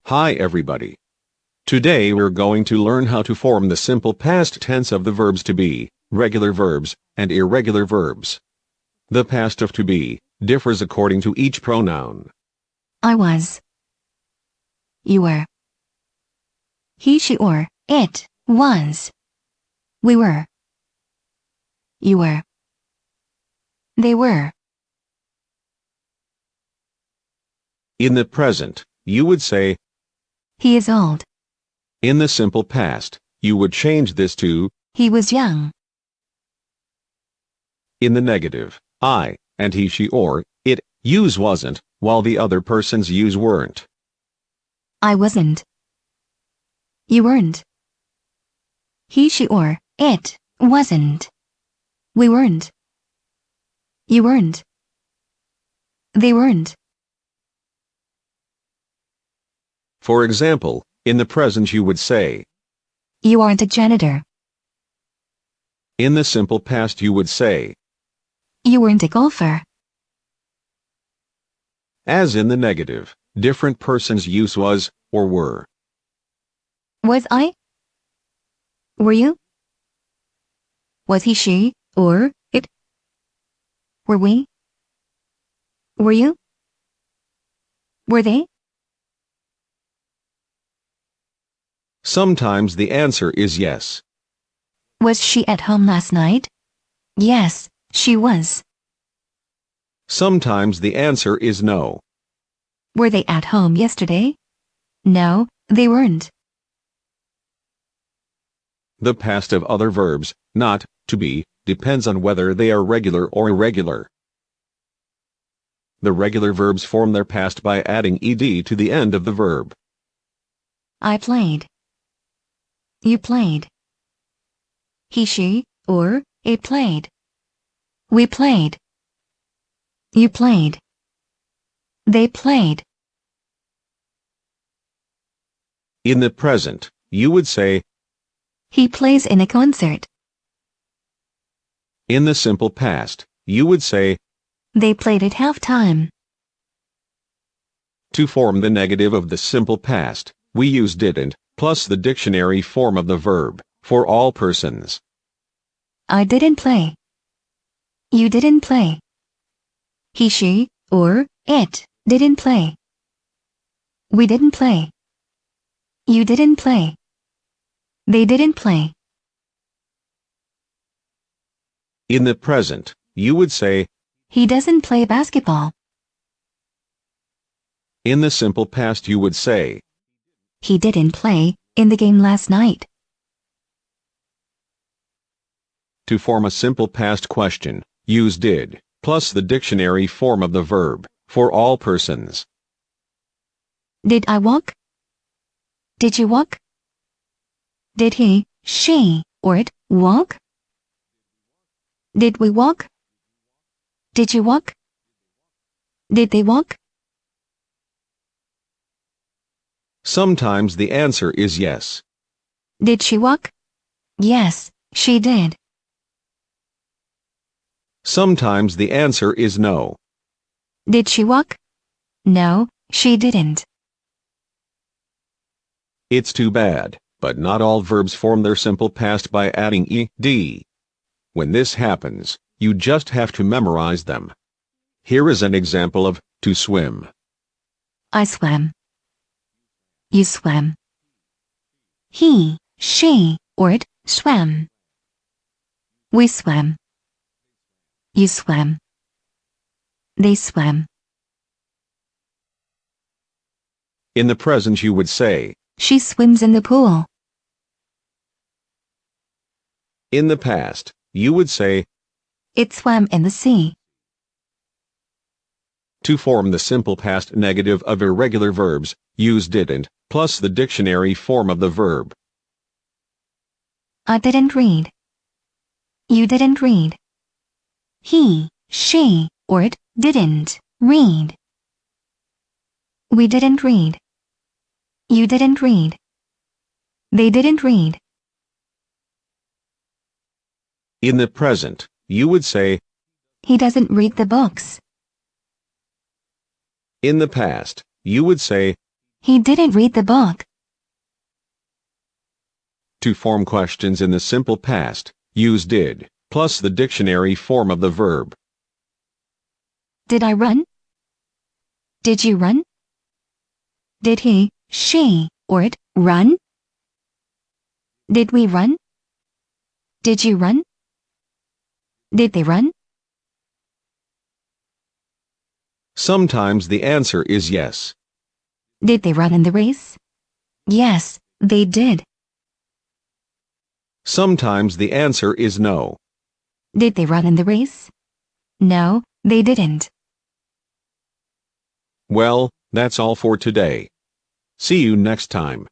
Hi everybody. Today we're going to learn how to form the simple past tense of the verbs to be, regular verbs, and irregular verbs. The past of to be differs according to each pronoun. I was. You were. He, she, or it was. We were. You were. They were. In the present, you would say, He is old. in the simple past, you would change this to, He was young. in the negative, I, and he, she, or it, use wasn't, while the other person's use weren't. I wasn't. You weren't. He, she, or it wasn't. We weren't. You weren't. They weren't. For example, in the present you would say, You aren't a janitor. in the simple past you would say, You weren't a golfer. as in the negative, different persons' use was, or were. Was I? Were you? Was he, she, or it? Were we? Were you? Were they? Sometimes the answer is yes. Was she at home last night? Yes, she was. Sometimes the answer is no. Were they at home yesterday? No, they weren't. The past of other verbs, not to be, depends on whether they are regular or irregular. The regular verbs form their past by adding ed to the end of the verb. I played. You played. He, she, or it played. We played. You played. They played. In the present, you would say, He plays in a concert. in the simple past, you would say, They played at halftime. to form the negative of the simple past, we use didn't, plus the dictionary form of the verb, for all persons. I didn't play. You didn't play. He, she, or it didn't play. We didn't play. You didn't play. They didn't play. In the present, you would say, He doesn't play basketball. in the simple past you would say, He didn't play in the game last night. to form a simple past question, use did, plus the dictionary form of the verb, for all persons. Did I walk? Did you walk? Did he, she, or it walk? Did we walk? Did you walk? Did they walk? Sometimes the answer is yes. Did she walk? Yes, she did. Sometimes the answer is no. Did she walk? No, she didn't. It's too bad, but not all verbs form their simple past by adding ed. When this happens, you just have to memorize them. Here is an example of to swim. I swam. You swam. He, she, or it swam. We swam. You swam. They swam. In the present you would say, She swims in the pool. in the past, you would say, It swam in the sea. to form the simple past negative of irregular verbs, use didn't, plus the dictionary form of the verb. I didn't read. You didn't read. He, she, or it didn't read. We didn't read. You didn't read. They didn't read. In the present, you would say, He doesn't read the books. in the past, you would say, He didn't read the book. To form questions in the simple past, use did, plus the dictionary form of the verb. Did I run? Did you run? Did he, she, or it run? Did we run? Did you run? Did they run? Sometimes the answer is yes. Did they run in the race? Yes, they did. Sometimes the answer is no. Did they run in the race? No, they didn't. Well, that's all for today. See you next time.